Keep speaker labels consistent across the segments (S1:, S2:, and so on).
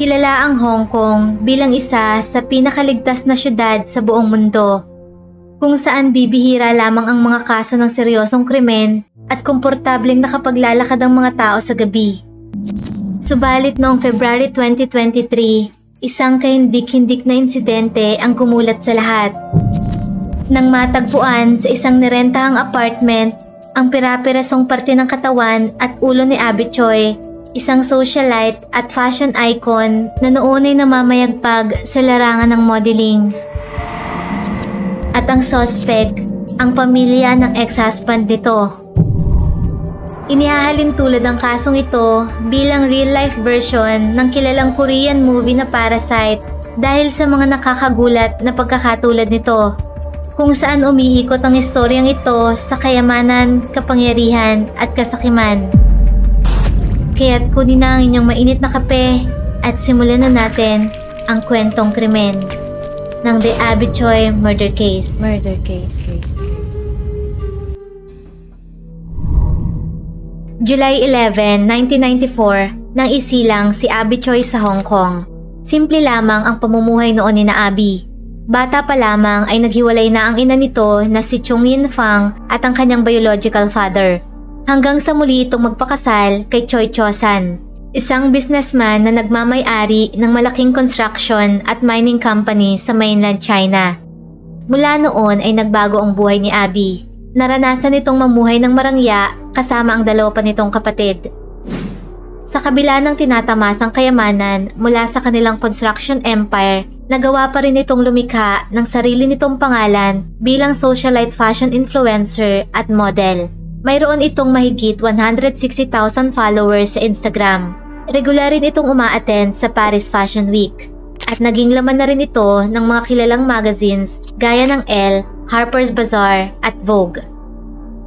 S1: Kilala ang Hong Kong bilang isa sa pinakaligtas na syudad sa buong mundo, kung saan bibihira lamang ang mga kaso ng seryosong krimen at komportableng nakapaglalakad ang mga tao sa gabi. Subalit noong February 2023, isang kahindik-hindik na insidente ang gumulat sa lahat. Nang matagpuan sa isang nirentahang apartment ang pira-pirasong parte ng katawan at ulo ni Abby Choi, isang socialite at fashion icon na noon ay namamayagpag sa larangan ng modeling. At ang suspect, ang pamilya ng ex-husband nito. Inihahalin tulad ang kasong ito bilang real-life version ng kilalang Korean movie na Parasite dahil sa mga nakakagulat na pagkakatulad nito, kung saan umiikot ang istoryang ito sa kayamanan, kapangyarihan at kasakiman. Kaya't kunin na ang inyong mainit na kape at simulan na natin ang kwentong krimen ng The Abby Choi Murder Case. July 11, 1994, nang isilang si Abby Choi sa Hong Kong. Simple lamang ang pamumuhay noon ni na Abby. Bata pa lamang ay naghiwalay na ang ina nito na si Chung Yin Fang at ang kanyang biological father, hanggang sa muli itong magpakasal kay Choi Cho-san, isang businessman na nagmamay-ari ng malaking construction at mining company sa mainland China. Mula noon ay nagbago ang buhay ni Abby. Naranasan itong mamuhay ng marangya kasama ang dalawa pa nitong kapatid. Sa kabila ng tinatamasang kayamanan mula sa kanilang construction empire, nagawa pa rin itong lumikha ng sarili nitong pangalan bilang socialite fashion influencer at model. Mayroon itong mahigit 160,000 followers sa Instagram. Regular rin itong uma-attend sa Paris Fashion Week. At naging laman na rin ito ng mga kilalang magazines gaya ng Elle, Harper's Bazaar at Vogue.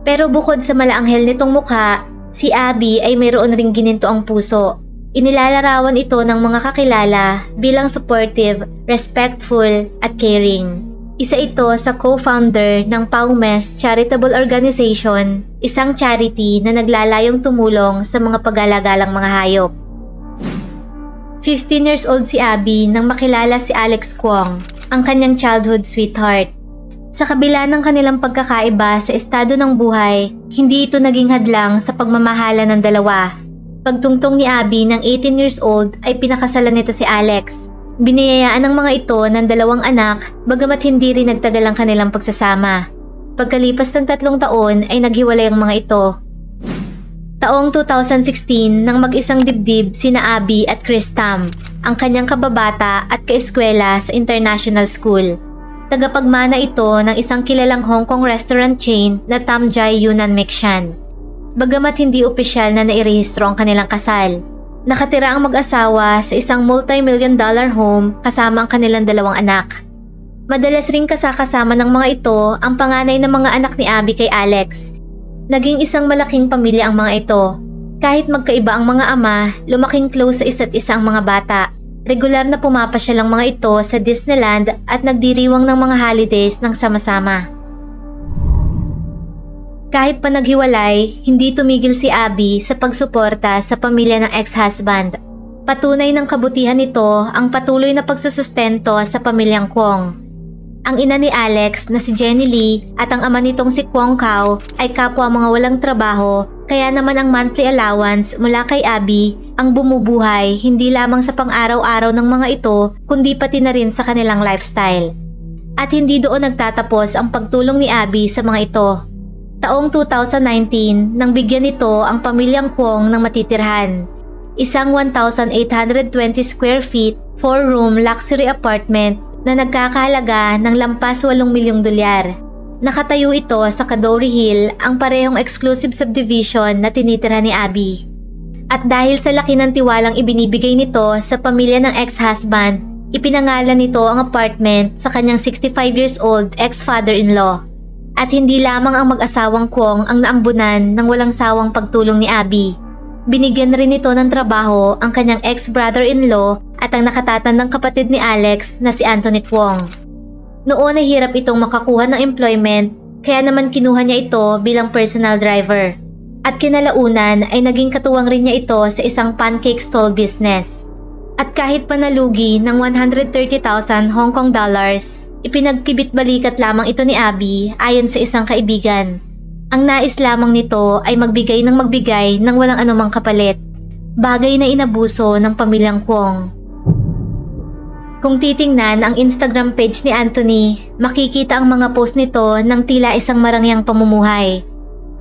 S1: Pero bukod sa malaanghel nitong mukha, si Abby ay mayroon ring gininto ang puso. Inilalarawan ito ng mga kakilala bilang supportive, respectful at caring. Isa ito sa co-founder ng Paumes Charitable Organization, isang charity na naglalayong tumulong sa mga pag-alagalang mga hayop. 15 years old si Abby nang makilala si Alex Kwong, ang kanyang childhood sweetheart. Sa kabila ng kanilang pagkakaiba sa estado ng buhay, hindi ito naging hadlang sa pagmamahala ng dalawa. Pagtungtong ni Abby ng 18 years old ay pinakasalan nito si Alex. Biniyayaan ng mga ito ng 2 anak, bagamat hindi rin nagtagal ang kanilang pagsasama. Pagkalipas ng 3 taon ay naghiwalay ang mga ito. Taong 2016 nang mag-isang dibdib sina Abby at Chris Tam, ang kanyang kababata at kaeskwela sa international school. Tagapagmana ito ng isang kilalang Hong Kong restaurant chain na Tam Jai Yunnan Mexan. Bagamat hindi opisyal na nairehistro ang kanilang kasal, nakatira ang mag-asawa sa isang multi-million-dollar home kasama ang kanilang 2 anak. Madalas ring kasama ng mga ito ang panganay ng mga anak ni Abby kay Alex. Naging isang malaking pamilya ang mga ito. Kahit magkaiba ang mga ama, lumaking close sa isa't isa ang mga bata. Regular na pumapasyal ang mga ito sa Disneyland at nagdiriwang ng mga holidays ng sama-sama. Kahit pa naghiwalay, hindi tumigil si Abby sa pagsuporta sa pamilya ng ex-husband. Patunay ng kabutihan nito ang patuloy na pagsusustento sa pamilyang Kwong. Ang ina ni Alex na si Jenny Lee at ang ama nitong si Kwong Kao ay kapwa mga walang trabaho, kaya naman ang monthly allowance mula kay Abby ang bumubuhay hindi lamang sa pang-araw-araw ng mga ito kundi pati na rin sa kanilang lifestyle. At hindi doon nagtatapos ang pagtulong ni Abby sa mga ito. Taong 2019 nang bigyan nito ang pamilyang Kwong ng matitirhan. Isang 1,820 square feet, 4-room luxury apartment na nagkakahalaga ng lampas 8 milyong dolyar. Nakatayo ito sa Kadoorie Hill, ang parehong exclusive subdivision na tinitira ni Abby. At dahil sa laki ng tiwalang ibinibigay nito sa pamilya ng ex-husband, ipinangalan nito ang apartment sa kanyang 65 years old ex-father-in-law. At hindi lamang ang mag-asawang Kwong ang naambunan ng walang sawang pagtulong ni Abby. Binigyan rin nito ng trabaho ang kanyang ex-brother-in-law at ang nakatatandang kapatid ni Alex na si Anthony Kwong. Noon ay hirap itong makakuha ng employment, kaya naman kinuha niya ito bilang personal driver. At kinalaunan ay naging katuwang rin niya ito sa isang pancake stall business. At kahit panalugi ng 130,000 Hong Kong dollars, ipinagkibit-balikat lamang ito ni Abby ayon sa isang kaibigan. Ang nais lamang nito ay magbigay ng walang anumang kapalit, bagay na inabuso ng pamilyang Kwong. Kung titingnan ang Instagram page ni Anthony, makikita ang mga post nito ng tila isang marangyang pamumuhay.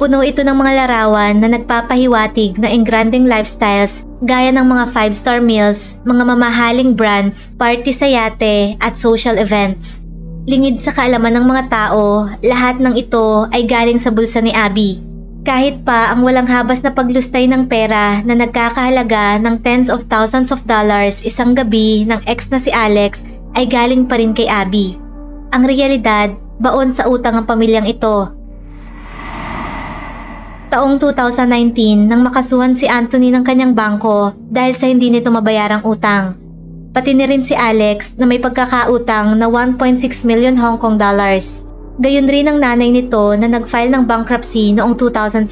S1: Puno ito ng mga larawan na nagpapahiwatig na engranding lifestyles gaya ng mga 5-star meals, mga mamahaling brands, party sa yate at social events. Lingid sa kaalaman ng mga tao, lahat ng ito ay galing sa bulsa ni Abby. Kahit pa ang walang habas na paglustay ng pera na nagkakahalaga ng tens of thousands of dollars isang gabi ng ex na si Alex ay galing pa rin kay Abby. Ang realidad, baon sa utang ang pamilyang ito. Taong 2019 nang makasuhan si Anthony ng kanyang bangko dahil sa hindi nito mabayarang utang. Pati na rin si Alex na may pagkakautang na 1.6 million Hong Kong dollars. Gayon rin ang nanay nito na nag-file ng bankruptcy noong 2017.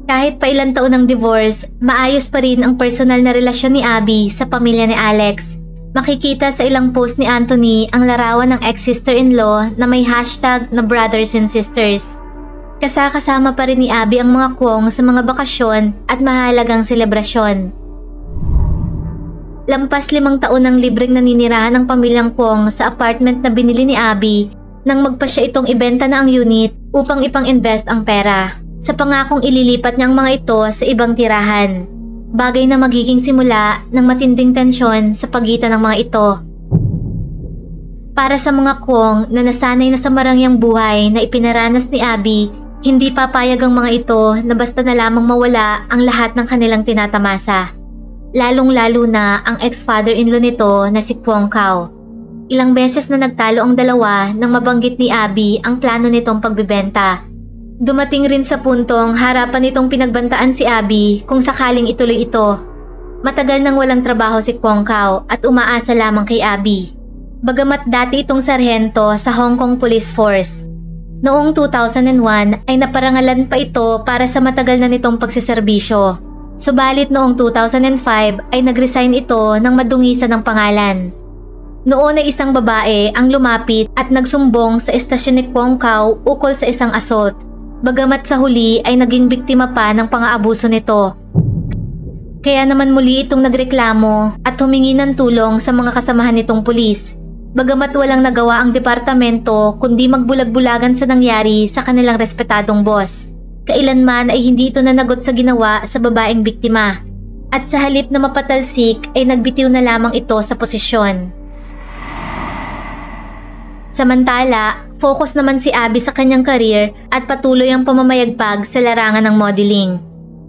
S1: Kahit pa ilang taon ng divorce, maayos pa rin ang personal na relasyon ni Abby sa pamilya ni Alex. Makikita sa ilang post ni Anthony ang larawan ng ex-sister-in-law na may hashtag na brothers and sisters. Kasama pa rin ni Abby ang mga Kwong sa mga bakasyon at mahalagang selebrasyon. Lampas 5 taon ng libreng naninirahan ng pamilyang Kwong sa apartment na binili ni Abby nang magpa siya itong ibenta na ang unit upang ipang-invest ang pera sa pangakong ililipat niya ang mga ito sa ibang tirahan. Bagay na magiging simula ng matinding tensyon sa pagitan ng mga ito. Para sa mga Kwong na nasanay na sa marangyang buhay na ipinaranas ni Abby, hindi papayag ang mga ito na basta na lamang mawala ang lahat ng kanilang tinatamasa. Lalong-lalo na ang ex-father-in-law nito na si Kwong Kao. Ilang beses na nagtalo ang dalawa nang mabanggit ni Abby ang plano nitong pagbebenta. Dumating rin sa puntong harapan nitong pinagbantaan si Abby kung sakaling ituloy ito. Matagal nang walang trabaho si Kwong Kao at umaasa lamang kay Abby. Bagamat dati itong sarhento sa Hong Kong Police Force. Noong 2001 ay naparangalan pa ito para sa matagal na nitong pagsiserbisyo. Subalit noong 2005 ay nag-resign ito nang madungisan ng pangalan. Noon ay isang babae ang lumapit at nagsumbong sa estasyon ni Kwong Kao ukol sa isang assault. Bagamat sa huli ay naging biktima pa ng pang-aabuso nito. Kaya naman muli itong nagreklamo at humingi ng tulong sa mga kasamahan nitong pulis. Bagamat walang nagawa ang departamento kundi magbulag-bulagan sa nangyari sa kanilang respetadong boss. Kailanman ay hindi ito nanagot sa ginawa sa babaeng biktima. At sa halip na mapatalsik ay nagbitiw na lamang ito sa posisyon. Samantala, focus naman si Abby sa kanyang career at patuloy ang pamamayagpag sa larangan ng modeling.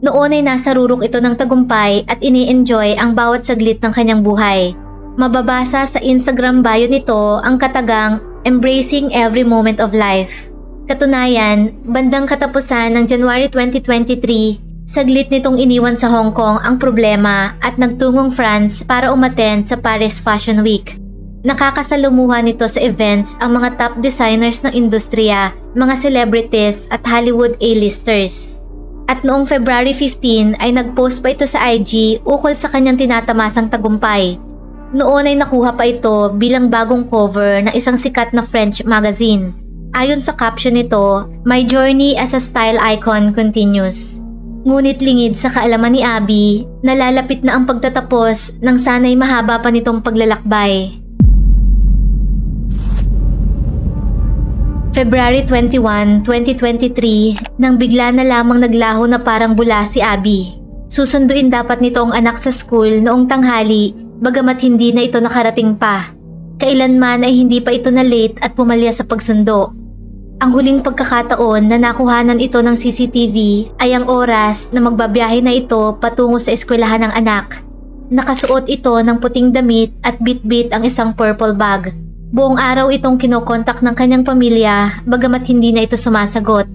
S1: Noon ay nasa rurok ito ng tagumpay at ini-enjoy ang bawat saglit ng kanyang buhay. Mababasa sa Instagram bio nito ang katagang "Embracing Every Moment of Life". Katunayan, bandang katapusan ng January 2023, saglit nitong iniwan sa Hong Kong ang problema at nagtungong France para umattend sa Paris Fashion Week. Nakakasalumuha nito sa events ang mga top designers ng industriya, mga celebrities at Hollywood A-listers. At noong February 15 ay nagpost pa ito sa IG ukol sa kanyang tinatamasang tagumpay. Noon ay nakuha pa ito bilang bagong cover ng isang sikat na French magazine. Ayon sa caption nito, "My journey as a style icon continues." Ngunit lingid sa kaalaman ni Abby, nalalapit na ang pagtatapos ng sana'y mahaba pa nitong paglalakbay. February 21, 2023, nang bigla na lamang naglaho na parang bula si Abby. Susunduin dapat nito ang anak sa school noong tanghali, bagamat hindi na ito nakarating pa. Kailanman ay hindi pa ito na late at pumalya sa pagsundo. Ang huling pagkakataon na nakuhanan ito ng CCTV ay ang oras na magbabiyahe na ito patungo sa eskwelahan ng anak. Nakasuot ito ng puting damit at bit-bit ang isang purple bag. Buong araw itong kinokontak ng kanyang pamilya bagamat hindi na ito sumasagot.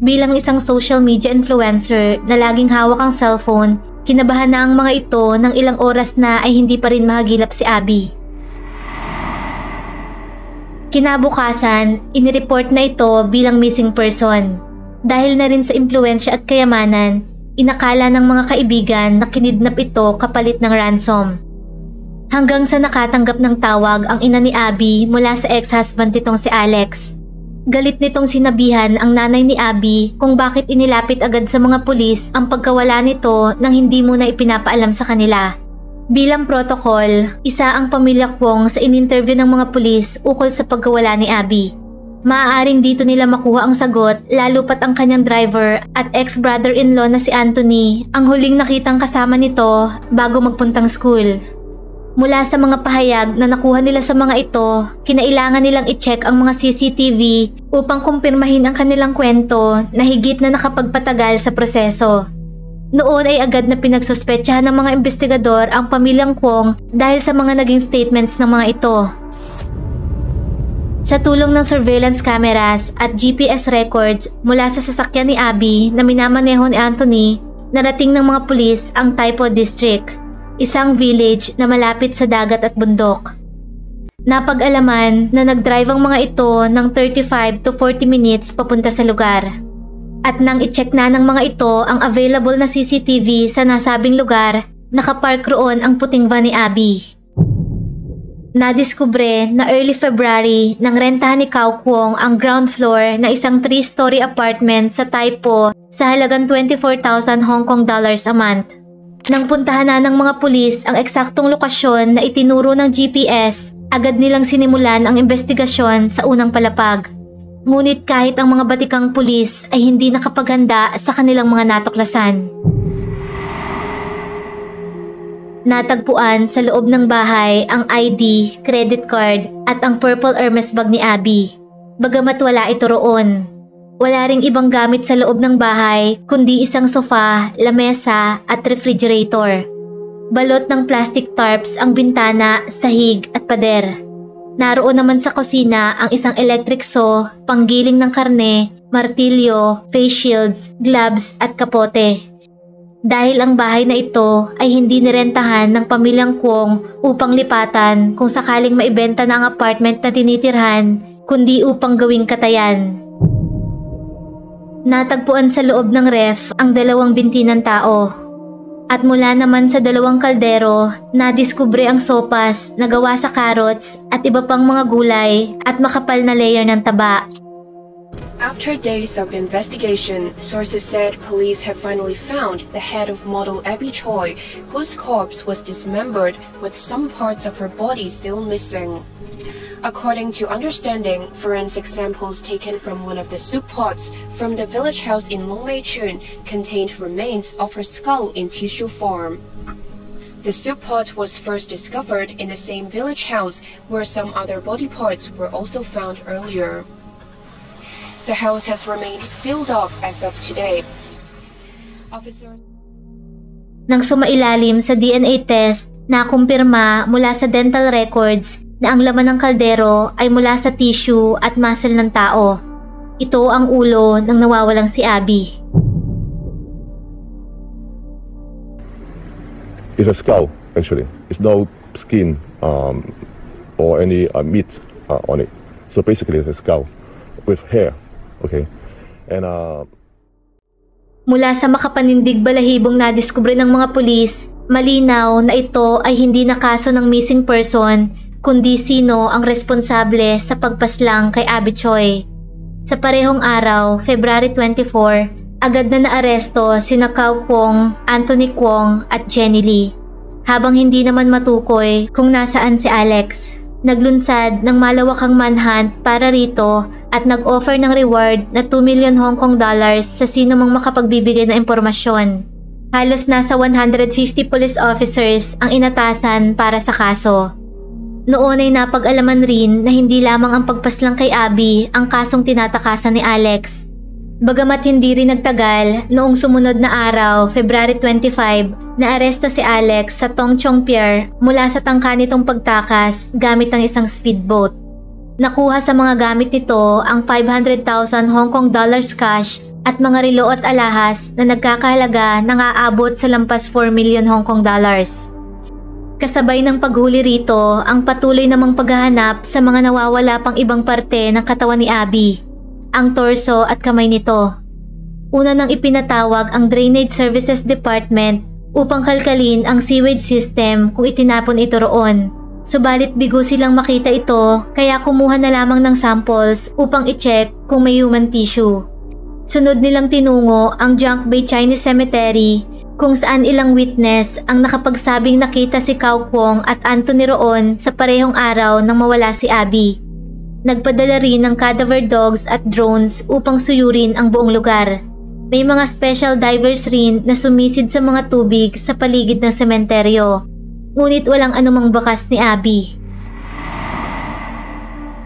S1: Bilang isang social media influencer na laging hawak ang cellphone, kinabahan na ang mga ito ng ilang oras na ay hindi pa rin mahagilap si Abby. Kinabukasan, inireport na ito bilang missing person. Dahil na rin sa impluwensya at kayamanan, Inakala ng mga kaibigan na kinidnap ito kapalit ng ransom. Hanggang sa nakatanggap ng tawag ang ina ni Abby mula sa ex-husband nitong si Alex. Galit nitong sinabihan ang nanay ni Abby kung bakit inilapit agad sa mga pulis ang pagkawala nito nang hindi muna ipinapaalam sa kanila. Bilang protocol, isa ang pamilya Kwong sa in-interview ng mga pulis ukol sa pagkawala ni Abby. Maaaring dito nila makuha ang sagot lalo pat ang kanyang driver at ex-brother-in-law na si Anthony ang huling nakitang kasama nito bago magpuntang school. Mula sa mga pahayag na nakuha nila sa mga ito, kinailangan nilang i-check ang mga CCTV upang kumpirmahin ang kanilang kwento na higit na nakapagpatagal sa proseso. Noon ay agad na pinagsuspetsahan ng mga investigador ang pamilyang Kwong dahil sa mga naging statements ng mga ito. Sa tulong ng surveillance cameras at GPS records mula sa sasakyan ni Abby na minamaneho ni Anthony, narating ng mga pulis ang Taipo District, isang village na malapit sa dagat at bundok. Napag-alaman na nag-drive ang mga ito ng 35 to 40 minutes papunta sa lugar. At nang i-check na ng mga ito ang available na CCTV sa nasabing lugar, nakapark roon ang puting van ni Abby. Nadiskubre na early February nang rentahan ni Cao Kwong ang ground floor na isang 3-story apartment sa Taipo sa halagang 24,000 Hong Kong dollars a month. Nang puntahan na ng mga pulis ang eksaktong lokasyon na itinuro ng GPS, agad nilang sinimulan ang investigasyon sa unang palapag. Ngunit kahit ang mga batikang pulis ay hindi nakapaghanda sa kanilang mga natuklasan. Natagpuan sa loob ng bahay ang ID, credit card at ang purple Hermes bag ni Abby. Bagamat wala ito roon. Wala ring ibang gamit sa loob ng bahay kundi isang sofa, lamesa at refrigerator. Balot ng plastic tarps ang bintana, sahig at pader. Naroon naman sa kusina ang isang electric saw, panggiling ng karne, martilyo, face shields, gloves at kapote. Dahil ang bahay na ito ay hindi nirentahan ng pamilyang Kwong upang lipatan kung sakaling maibenta na ang apartment na tinitirhan, kundi upang gawing katayan. Natagpuan sa loob ng ref ang 2 binti ng tao. At mula naman sa 2 kaldero, nadiskubre ang sopas na gawa sa carrots at iba pang mga gulay at makapal na layer ng taba.
S2: After days of investigation, sources said police have finally found the head of model Abby Choi, whose corpse was dismembered with some parts of her body still missing. According to understanding, forensic samples taken from one of the soup pots from the village house in Long Mei Chun contained remains of her skull in tissue form. The soup pot was first discovered in the same village house where some other body parts were also found earlier. The house has remained sealed off as of today.
S1: Nang sumailalim sa DNA test, nakumpirma mula sa dental records na ang laman ng kaldero ay mula sa tissue at muscle ng tao. Ito ang ulo ng nawawalang si Abby.
S3: It's a skull, actually. It's no skin or any meat on it. So basically, it's a skull with hair. Okay. And
S1: mula sa makapanindig balahibong nadiskubre ng mga pulis, malinaw na ito ay hindi na kaso ng missing person, kundi sino ang responsable sa pagpaslang kay Abby Choi. Sa parehong araw, February 24, agad na naaresto sina Cao Kwong, Anthony Kwong at Jenny Lee. Habang hindi naman matukoy kung nasaan si Alex, naglunsad ng malawakang manhunt para rito at nag-offer ng reward na 2 million Hong Kong dollars sa sino mang makapagbibigay ng impormasyon. Halos nasa 150 police officers ang inatasan para sa kaso. Noon ay napag-alaman rin na hindi lamang ang pagpaslang kay Abby ang kasong tinatakasan ni Alex. Bagamat hindi rin nagtagal, noong sumunod na araw, February 25, naaresto si Alex sa Tong Chong Pier mula sa tangka nitong pagtakas gamit ang isang speedboat. Nakuha sa mga gamit nito ang 500,000 Hong Kong dollars cash at mga relo at alahas na nagkakahalaga ng aabot sa lampas 4 million Hong Kong dollars. Kasabay ng paghuli rito ang patuloy namang paghahanap sa mga nawawala pang ibang parte ng katawan ni Abby, ang torso at kamay nito. una nang ipinatawag ang Drainage Services Department upang kalkalin ang sewage system kung itinapon ito roon. Subalit bigo silang makita ito kaya kumuha na lamang ng samples upang i-check kung may human tissue. Sunod nilang tinungo ang Junk Bay Chinese Cemetery kung saan ilang witness ang nakapagsabing nakita si Cao Kuong at Anthony roon sa parehong araw nang mawala si Abby. Nagpadala rin ng cadaver dogs at drones upang suyurin ang buong lugar. May mga special divers rin na sumisid sa mga tubig sa paligid ng sementeryo. Ngunit walang anumang bakas ni Abby.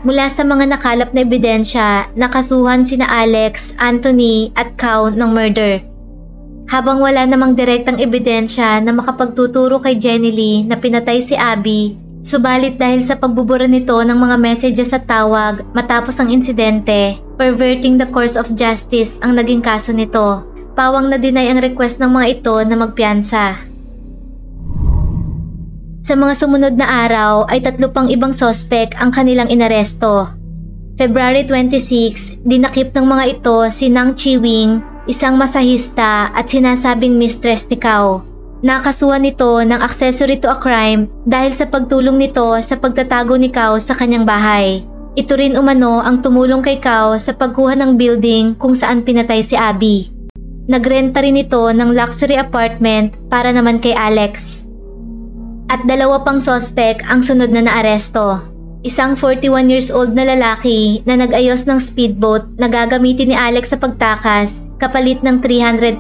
S1: Mula sa mga nakalap na ebidensya, nakasuhan sina Alex, Anthony at Cao ng murder. Habang wala namang direktang ebidensya na makapagtuturo kay Jenny Lee na pinatay si Abby, subalit dahil sa pagbubura nito ng mga messages at tawag matapos ang insidente, perverting the course of justice ang naging kaso nito. Pawang na-deny ang request ng mga ito na magpiyansa. Sa mga sumunod na araw ay 3 pang ibang sospek ang kanilang inaresto. February 26, dinakip ng mga ito si Nang Chi-wing, isang masahista at sinasabing mistress ni Cao. Nakasuhan nito ng accessory to a crime dahil sa pagtulong nito sa pagtatago ni Cao sa kanyang bahay. Ito rin umano ang tumulong kay Cao sa pagkuha ng building kung saan pinatay si Abby. Nagrenta rin ito ng luxury apartment para naman kay Alex. At 2 pang sospek ang sunod na naaresto. Isang 41 years old na lalaki na nag-ayos ng speedboat na gagamitin ni Alex sa pagtakas kapalit ng $300,000.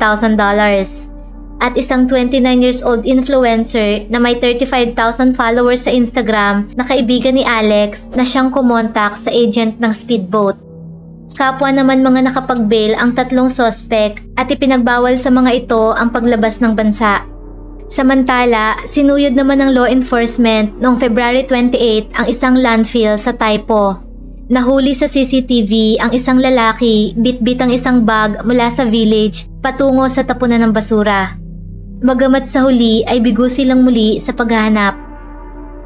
S1: At isang 29 years old influencer na may 35,000 followers sa Instagram na kaibigan ni Alex na siyang kumontak sa agent ng speedboat. Kapwa naman mga nakapag-bail ang 3 sospek at ipinagbawal sa mga ito ang paglabas ng bansa. Samantala, sinuyod naman ng law enforcement noong February 28 ang isang landfill sa Taipo. Nahuli sa CCTV ang isang lalaki bitbit ang isang bag mula sa village patungo sa tapunan ng basura. Bagamat sa huli ay bigo silang muli sa paghahanap.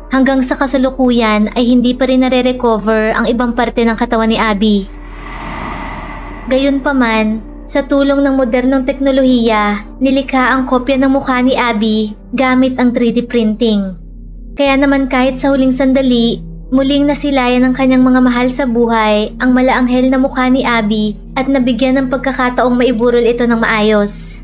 S1: Hanggang sa kasalukuyan ay hindi pa rin nare-recover ang ibang parte ng katawan ni Abby. Gayunpaman, sa tulong ng modernong teknolohiya, nilikha ang kopya ng mukha ni Abby gamit ang 3D printing. Kaya naman kahit sa huling sandali, muling nasilayan ng kanyang mga mahal sa buhay ang malaanghel na mukha ni Abby at nabigyan ng pagkakataong maiburol ito ng maayos.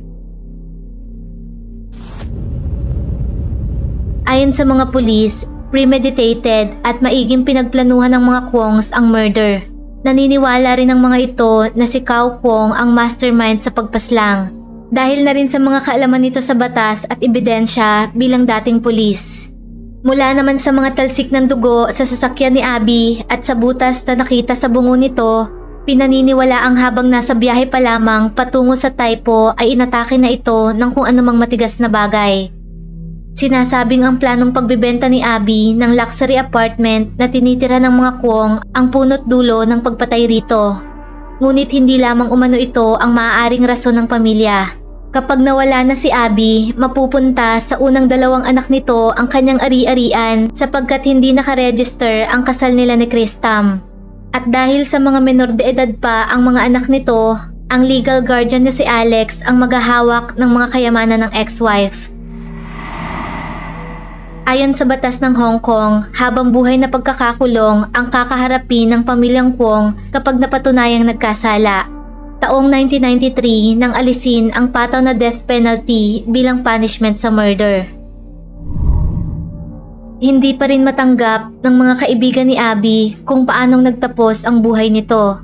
S1: Ayon sa mga pulis, premeditated at maiging pinagplanuhan ng mga Kuongs ang murder. Naniniwala rin ang mga ito na si Cao Kuong ang mastermind sa pagpaslang dahil na rin sa mga kaalaman nito sa batas at ebidensya bilang dating pulis. Mula naman sa mga talsik ng dugo sa sasakyan ni Abby at sa butas na nakita sa bungo nito, pinaniniwala ang habang nasa biyahe pa lamang patungo sa Taipo ay inatake na ito ng kung anumang matigas na bagay. Sinasabing ang planong pagbibenta ni Abby ng luxury apartment na tinitira ng mga Kuong ang punot dulo ng pagpatay rito. Ngunit hindi lamang umano ito ang maaaring rason ng pamilya. Kapag nawala na si Abby, mapupunta sa unang 2 anak nito ang kanyang ari-arian sapagkat hindi nakaregister ang kasal nila ni Chris Tam. At dahil sa mga menor de edad pa ang mga anak nito, ang legal guardian na si Alex ang maghahawak ng mga kayamanan ng ex-wife. Ayon sa batas ng Hong Kong, habang buhay na pagkakakulong ang kakaharapin ng pamilyang Kuong kapag napatunayang nagkasala. Taong 1993 nang alisin ang pataw na death penalty bilang punishment sa murder. Hindi pa rin matanggap ng mga kaibigan ni Abby kung paanong nagtapos ang buhay nito.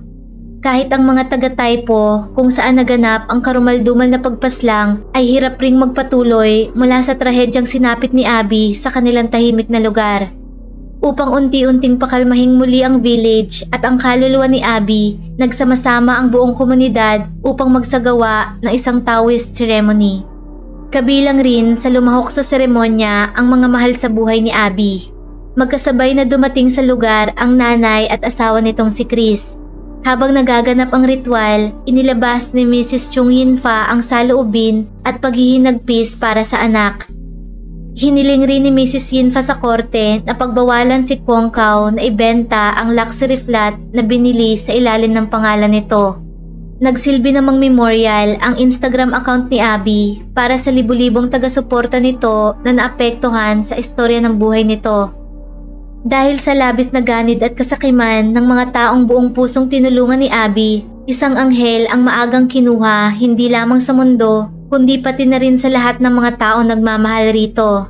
S1: Kahit ang mga taga-Taipo kung saan naganap ang karumaldumal na pagpaslang ay hirap ring magpatuloy mula sa trahedyang sinapit ni Abby sa kanilang tahimik na lugar. Upang unti-unting pakalmahing muli ang village at ang kaluluwa ni Abby, nagsama-sama ang buong komunidad upang magsagawa ng isang Taoist ceremony. Kabilang rin sa lumahok sa seremonya ang mga mahal sa buhay ni Abby. Magkasabay na dumating sa lugar ang nanay at asawa nitong si Chris. Habang nagaganap ang ritual, inilabas ni Mrs. Chung Yin-fa ang saloobin at paghihinagpis para sa anak. Hiniling rin ni Mrs. Yin-fa sa korte na pagbawalan si Kuong Cao na ibenta ang luxury flat na binili sa ilalim ng pangalan nito. Nagsilbi namang memorial ang Instagram account ni Abby para sa libu-libong taga-suporta nito na naapektuhan sa istorya ng buhay nito. Dahil sa labis na ganid at kasakiman ng mga taong buong pusong tinulungan ni Abby, isang anghel ang maagang kinuha hindi lamang sa mundo, kundi pati na rin sa lahat ng mga taong nagmamahal rito.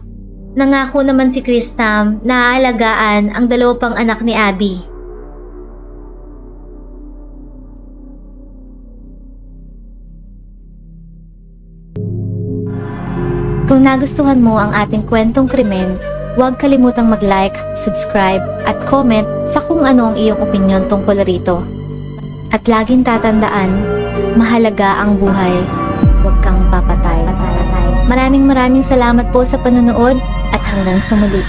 S1: Nangako naman si Kristam na aalagaan ang 2 pang anak ni Abby. Kung nagustuhan mo ang ating kwentong krimen, huwag kalimutang mag-like, subscribe, at comment sa kung ano ang iyong opinyon tungkol rito. At laging tatandaan, mahalaga ang buhay, huwag kang papatay. Maraming salamat po sa panonood at hanggang sa muli.